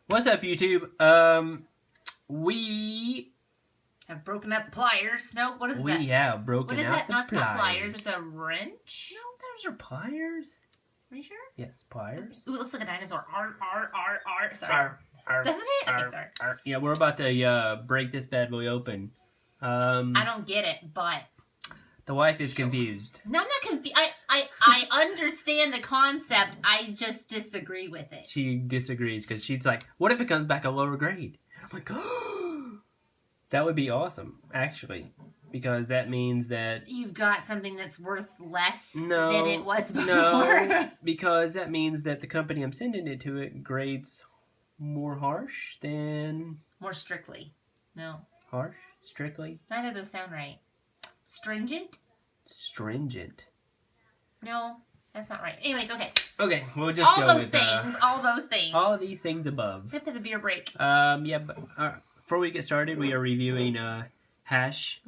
What's up, YouTube? We have broken out the pliers. No, what is that? We have broken out the pliers. What is that? No, it's not pliers. It's a wrench. No, those are pliers. Are you sure? Yes, pliers. Ooh, it looks like a dinosaur. R. Sorry. Arr, doesn't it? Okay, sorry. Yeah, we're about to break this bad boy open. I don't get it, but the wife is confused. No, I'm not confused. I understand the concept. I just disagree with it. She disagrees because she's like, "What if it comes back a lower grade?" And I'm like, "Oh, that would be awesome, actually." Because that means that you've got something that's worth less than it was before. No, because that means that the company I'm sending it to grades more harsh than... More strictly. No. Harsh? Strictly? Neither of those sound right. Stringent? Stringent. No, that's not right. Anyways, okay. Okay, we'll just all those things. All those things. All these things above. Except for the beer break. Yeah, but before we get started, we are reviewing Hash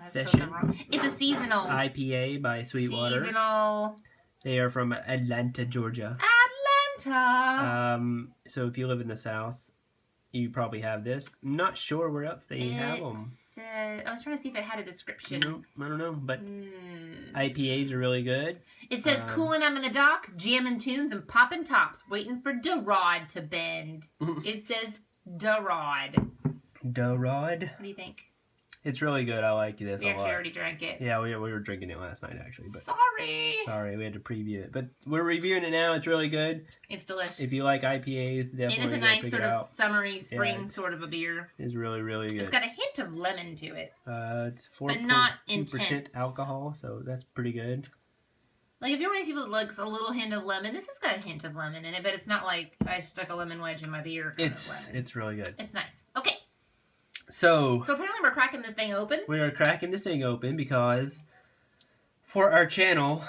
Session. It's a seasonal IPA by Sweetwater. Seasonal. They are from Atlanta, Georgia. Atlanta. So if you live in the South, you probably have this. I'm not sure where else they have them. I was trying to see if it had a description. No, I don't know, but IPAs are really good. It says cooling out on the dock, jamming tunes and popping tops, waiting for the rod to bend. It says the rod. The rod? What do you think? It's really good. I like this a lot. We actually already drank it. Yeah, we were drinking it last night, actually. But Sorry, we had to preview it. But we're reviewing it now. It's really good. It's delicious. If you like IPAs, definitely it is a nice sort of summery spring sort of a beer. It's really, really good. It's got a hint of lemon to it. It's 4.2% alcohol, so that's pretty good. Like, if you're one of these people that likes a little hint of lemon, this has got a hint of lemon in it, but it's not like I stuck a lemon wedge in my beer. It's really good. It's nice. Okay. So apparently we're cracking this thing open? We are cracking this thing open because for our channel,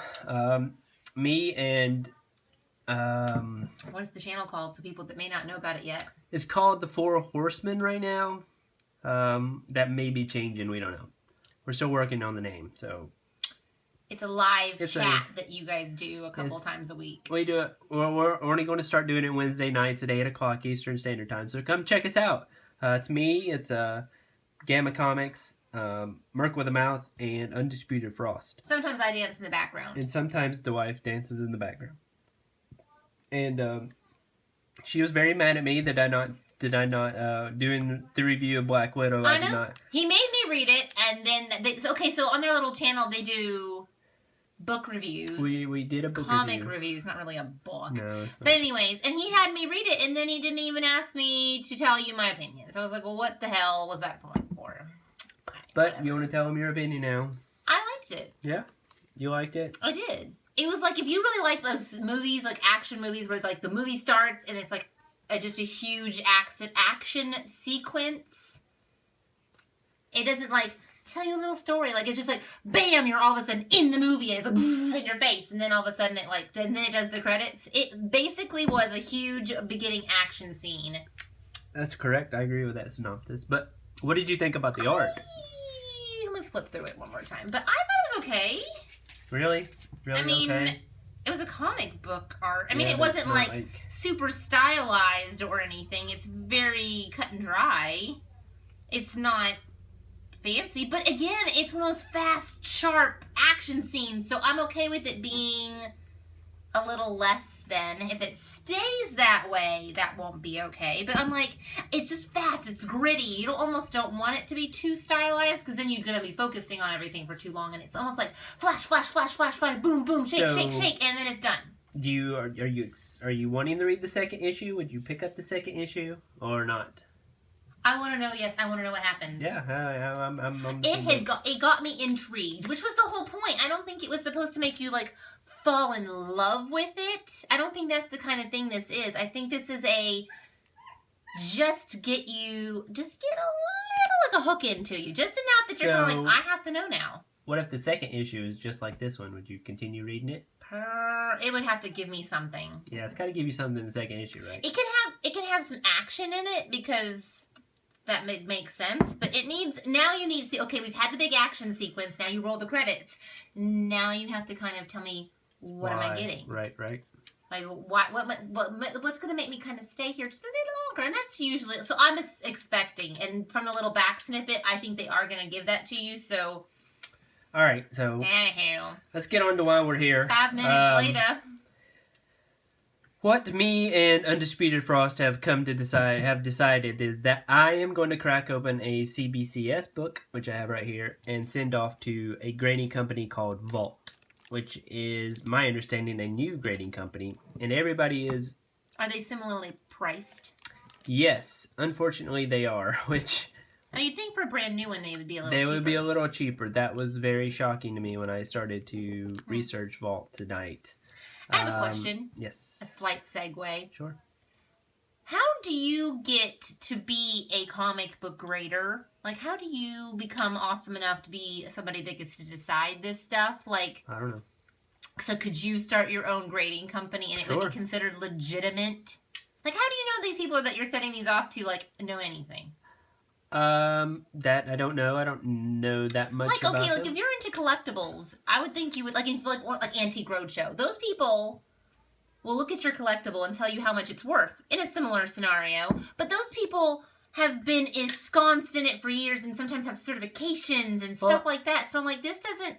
me and... what is the channel called to people that may not know about it yet? It's called The Four Horsemen right now. That may be changing. We don't know. We're still working on the name, so... It's a live chat that you guys do a couple times a week. We do it. We're only going to start doing it Wednesday nights at 8 o'clock Eastern Standard Time. So come check us out. It's me. It's Gamma Comics, Merc with a Mouth, and Undisputed Frost. Sometimes I dance in the background. And sometimes the wife dances in the background. And she was very mad at me that I not doing the review of Black Widow. I know. He made me read it, and then so on their little channel they do book reviews. We did a comic reviews, not really a book. No. But anyways, and he had me read it, and then he didn't even ask me to tell you my opinion. So I was like, well, what the hell was that point for? But you want to tell him your opinion now? I liked it. Yeah? You liked it? I did. It was like, if you really like those movies, like action movies, where like the movie starts and it's like just a huge action sequence. It doesn't like tell you a little story. Like, it's just like, bam, you're all of a sudden in the movie and it's like in your face, and then all of a sudden it like, and then it does the credits. It basically was a huge beginning action scene. That's correct. I agree with that synopsis. But what did you think about the art? Let me flip through it one more time. But I thought it was okay. Really? Really? I mean, okay? It was a comic book art. I mean, it wasn't like super stylized or anything. It's very cut and dry. It's not fancy, but again, it's one of those fast, sharp action scenes, so I'm okay with it being a little less than. If it stays that way, that won't be okay. But I'm like, it's just fast, it's gritty. You almost don't want it to be too stylized, because then you're going to be focusing on everything for too long, and it's almost like flash, flash, flash, flash, flash, boom, boom, shake, shake, shake, and then it's done. Are you wanting to read the second issue? Would you pick up the second issue or not? I want to know. Yes, I want to know what happens. Yeah, I'm it got me intrigued, which was the whole point. I don't think it was supposed to make you like fall in love with it. I don't think that's the kind of thing this is. I think this is just get a little like a hook into you, just enough that you're kind of like, I have to know now. What if the second issue is just like this one? Would you continue reading it? It would have to give me something. Yeah, it's got to give you something in the second issue, right? It can have some action in it, because that makes sense, but it needs, now you need to see, okay, we've had the big action sequence, now you roll the credits. Now you have to kind of tell me, what am I getting? Right. Like, what's going to make me kind of stay here just a little longer? And that's usually, so I'm expecting, and from the little back snippet, I think they are going to give that to you, so. All right, so. Anyhow. Let's get on to why we're here. 5 minutes later. What me and Undisputed Frost have decided is that I am going to crack open a CBCS book, which I have right here, and send off to a grading company called Vault, which is, my understanding, a new grading company. And everybody is... Are they similarly priced? Yes. Unfortunately, they are, which... Now, you'd think for a brand new one they would be a little cheaper. They would be a cheaper. little cheaper. That was very shocking to me when I started to research Vault tonight. I have a question. Yes. A slight segue. Sure. How do you get to be a comic book grader? Like, how do you become awesome enough to be somebody that gets to decide this stuff? Like, I don't know. So could you start your own grading company and it would be considered legitimate? Like, how do you know these people that you're sending these off to, like, know anything? That I don't know. I don't know that much about them. Like, if you're into collectibles, I would think you would, like, like Antique Roadshow. Those people will look at your collectible and tell you how much it's worth in a similar scenario. But those people have been ensconced in it for years and sometimes have certifications and stuff like that. So I'm like, this doesn't...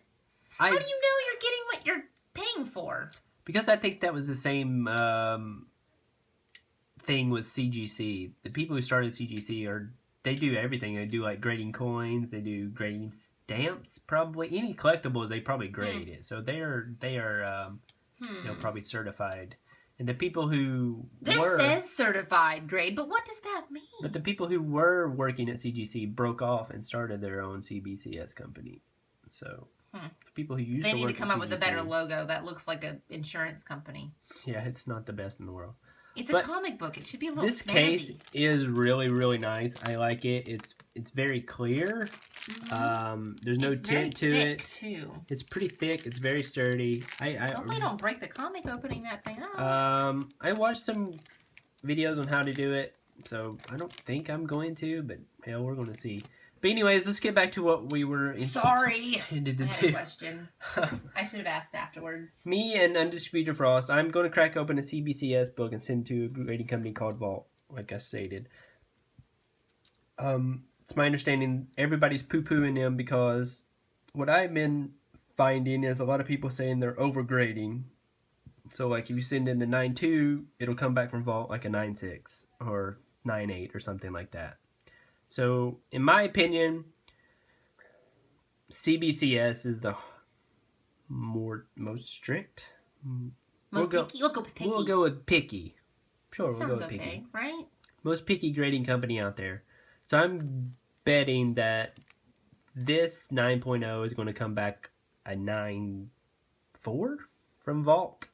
How do you know you're getting what you're paying for? Because I think that was the same thing with CGC. The people who started CGC they do everything. They do like grading coins. They do grading stamps. Probably any collectibles. They probably grade it. So they are probably certified. And the people who says certified grade, but what does that mean? But the people who were working at CGC broke off and started their own CBCS company. So the people who used they to need work to come at up with a CGC, better logo that looks like an insurance company. Yeah, it's not the best in the world. It's a comic book. It should be a little This snazzy. case is really, really nice. I like it. It's very clear. There's no tint to it. Too. It's pretty thick. It's very sturdy. Hopefully don't break the comic opening that thing up. I watched some videos on how to do it, so I don't think I'm going to, but hell, we're going to see. But anyways, let's get back to what we were intended to do. I had a question. I should have asked afterwards. Me and Undisputed Frost, I'm going to crack open a CBCS book and send to a grading company called Vault, like I stated. It's my understanding everybody's poo-pooing them because what I've been finding is a lot of people saying they're overgrading. So like if you send in a 9.2, it'll come back from Vault like a 9.6 or 9.8 or something like that. So, in my opinion, CBCS is the most strict. Picky? We'll go with picky. We'll go with picky. Sure, that we'll go with okay, picky. Right? Most picky grading company out there. So, I'm betting that this 9.0 is going to come back a 9.4 from Vault.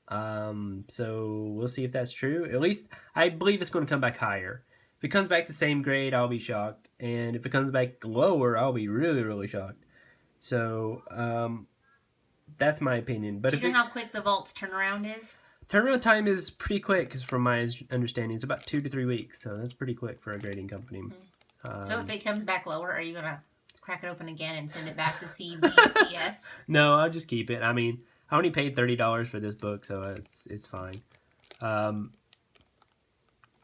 So, we'll see if that's true. At least, I believe it's going to come back higher. If it comes back the same grade, I'll be shocked. And if it comes back lower, I'll be really, really shocked. So, that's my opinion. But do you know how quick the Vault's turnaround is? Turnaround time is pretty quick, from my understanding. It's about 2 to 3 weeks. So, that's pretty quick for a grading company. So, if it comes back lower, are you going to crack it open again and send it back to CBCS? No, I'll just keep it. I mean, I only paid $30 for this book, so it's fine.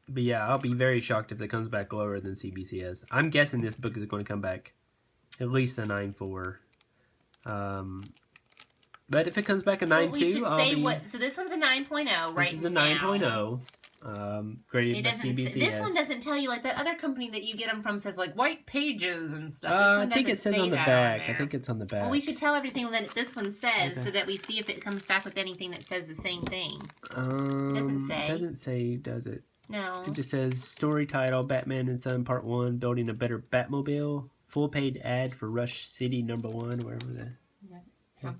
But yeah, I'll be very shocked if it comes back lower than CBCS. I'm guessing this book is going to come back at least a 9.4. But if it comes back a 9.2, I'll be... So this one's a 9.0 right now. This is a 9.0. Graded by CBCS. This one doesn't tell you, like that other company that you get them from says like white pages and stuff. I think it says on the back. I think it's on the back. Well, we should tell everything that this one says so that we see if it comes back with anything that says the same thing. It doesn't say. It doesn't say, does it? No. It just says, story title, Batman and Son Part 1, building a better Batmobile. Full paid ad for Rush City #1, wherever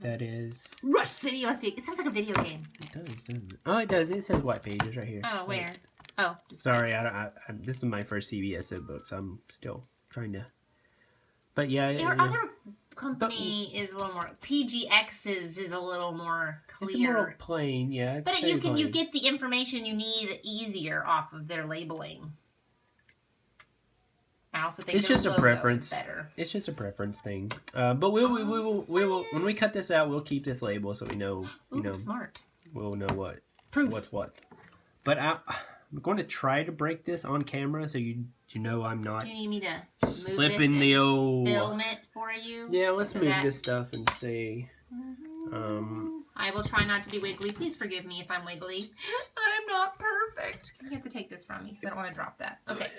that is. Rush City must be, it sounds like a video game. It does, doesn't it? Oh, it does. It says white pages right here. Oh, where? Oh. Sorry, this is my first CBS book, so I'm still trying to... But yeah. Your other company is a little more... PGX's is a little more clear. It's more plain, yeah. But you get the information you need easier off of their labeling. I also think it's just a preference. Better. It's just a preference thing. But we will when we cut this out, we'll keep this label so we know. Smart. we'll know Proof. what's what. But I'm going to try to break this on camera so you know I'm not Do you need me to slipping the old... film it for you? Yeah, let's move this stuff and see. I will try not to be wiggly. Please forgive me if I'm wiggly. I'm not perfect. You have to take this from me because I don't want to drop that. Okay.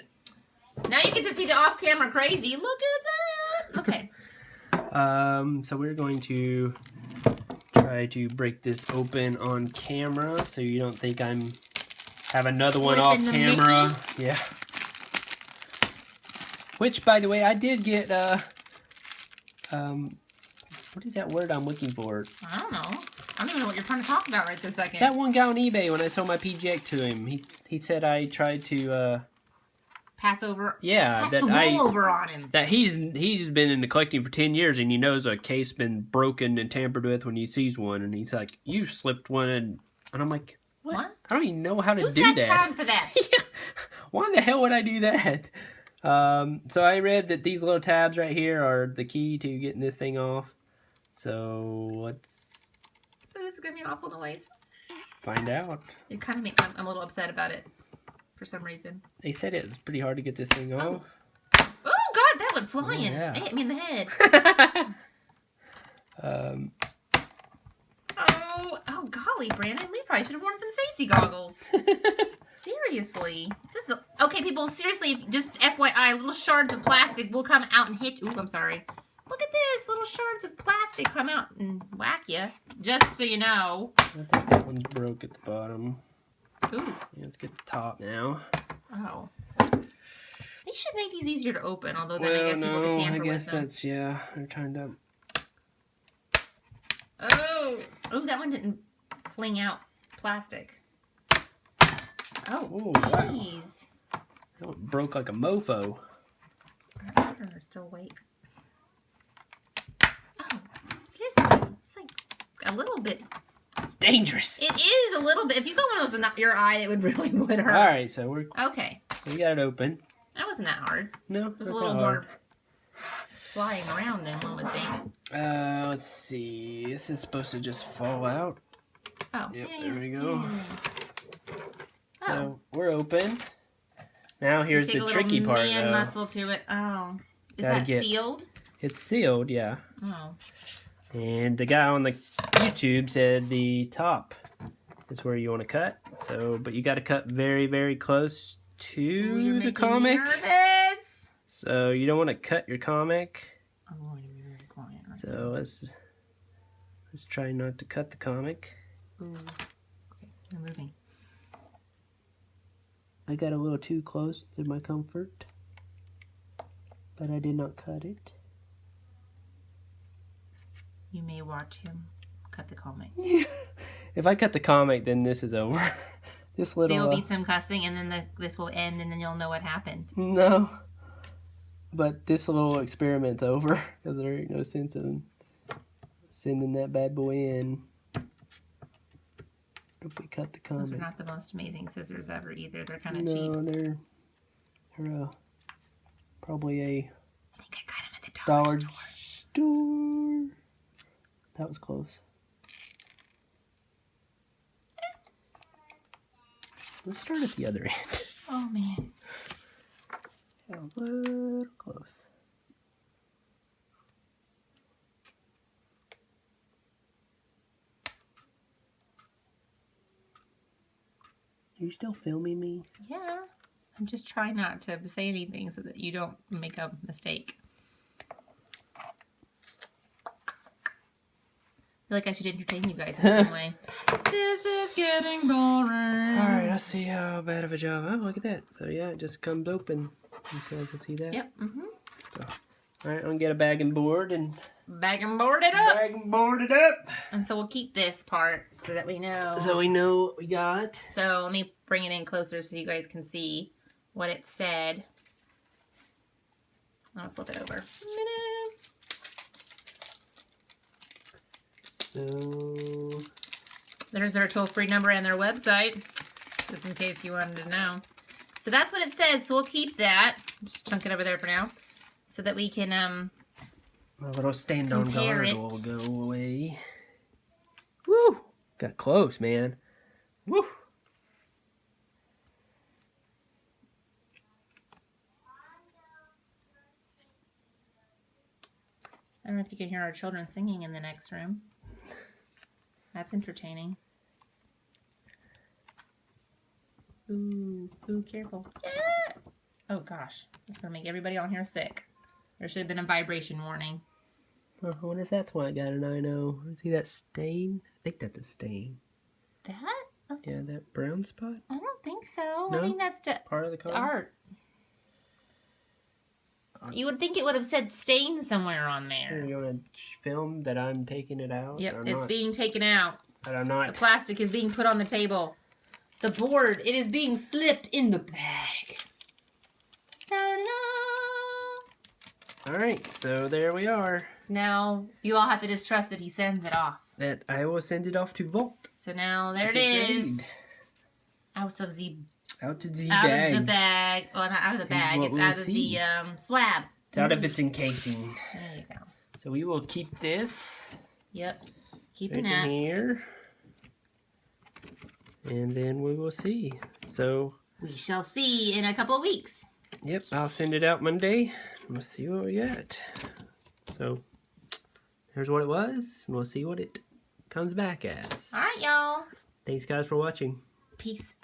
Now you get to see the off-camera crazy. Look at that. Okay. So we're going to try to break this open on camera so you don't think I'm have another one off camera. Yeah. Which, by the way, I did get what is that word I'm looking for? I don't know. I don't even know what you're trying to talk about right this second. That one guy on eBay, when I sold my PGX to him, he said I tried to pass over. Yeah, pass the rollover on him. That he's been into collecting for 10 years and he knows a case been broken and tampered with when he sees one, and he's like, "You slipped one," and I'm like, "What? I don't even know how to do that." Who's got time for that? Yeah. Why the hell would I do that? So I read that these little tabs right here are the key to getting this thing off. So let's... It's gonna be an awful noise. Find out. It kind of makes I'm a little upset about it for some reason. They said it's pretty hard to get this thing off. Oh God, that went flying. Yeah. It hit me in the head. Oh golly, Brandon, we probably should have worn some safety goggles. Seriously, this is okay, people. Seriously, just FYI, little shards of plastic will come out and hit you. Ooh, I'm sorry. Look at this, little shards of plastic come out and whack you. Just so you know. I think that one's broke at the bottom. Ooh. Yeah, let's get the top now. Oh. They should make these easier to open, although then I guess people could tamper with them. I guess that's, yeah, they're turned up. Oh, that one didn't fling out plastic. Oh, jeez. Wow. That one broke like a mofo. Still wait. Oh, seriously, it's like a little bit. It's dangerous. It is a little bit. If you got one of those in your eye, it would really hurt. All right, so we're okay. So we got it open. That wasn't that hard. No, it was a little more flying around than one would think. Let's see. This is supposed to just fall out. Oh, yep, there we go. Yeah. So we're open. Now here's the tricky part. Man muscle to it. Oh, is that sealed? It's sealed, yeah. Oh. And the guy on the YouTube said the top is where you want to cut. So, but you got to cut very, very close to the comic. Nervous. So you don't want to cut your comic. I'm going to be very quiet. So let's try not to cut the comic. Ooh. Okay, you're moving. I got a little too close to my comfort, but I did not cut it. You may watch him cut the comic. Yeah. If I cut the comic, then this is over. This little. There will be some cussing, and then this will end, and then you'll know what happened. No. But this little experiment's over, because there ain't no sense in sending that bad boy in. If we cut the comic. Those are not the most amazing scissors ever either. They're kind of cheap. No, they're probably a I think I got them at the dollar store. That was close. Let's start at the other end. Oh man. Yeah, a little close. Are you still filming me? Yeah. I'm just trying not to say anything so that you don't make a mistake. I feel like I should entertain you guys in some way. This is getting boring. Alright, let's see how bad of a job. Oh, look at that. So yeah, it just comes open. You guys can see that? Yep. Mm-hmm. So, alright, I'm gonna get a bag and board and... Bag and board it up! Bag and board it up! And so we'll keep this part so that we know. So we know what we got. So let me bring it in closer so you guys can see what it said. I'll flip it over. So... There's their toll-free number and their website, just in case you wanted to know. So that's what it said, so we'll keep that. Just chunk it over there for now, so that we can, my little stand-on guard it. will go away. Woo! Got close, man. Woo! I don't know if you can hear our children singing in the next room. That's entertaining. Ooh, careful. Yeah! Oh gosh, that's gonna make everybody on here sick. There should have been a vibration warning. I wonder if that's why I got an 9-0. See that stain? I think that's a stain. That? Yeah, that brown spot? I don't think so. No? I think that's Part of the color? art. You would think it would have said stain somewhere on there. You want to film that I'm taking it out? Yep, it's being taken out. But I'm not. The plastic is being put on the table. The board, it is being slipped in the bag. Ta-da! Alright, so there we are. So now you all have to just trust that he sends it off. That I will send it off to Vault. So now there it is. Out of the bag. Of the bag. Well, not out of the bag. It's out of the slab. It's out of its encasing. There you go. So we will keep this. Yep. Keeping right that. In here. And then we will see. So we shall see in a couple of weeks. Yep, I'll send it out Monday. We'll see what we get. So here's what it was, and we'll see what it comes back as. All right, y'all. Thanks, guys, for watching. Peace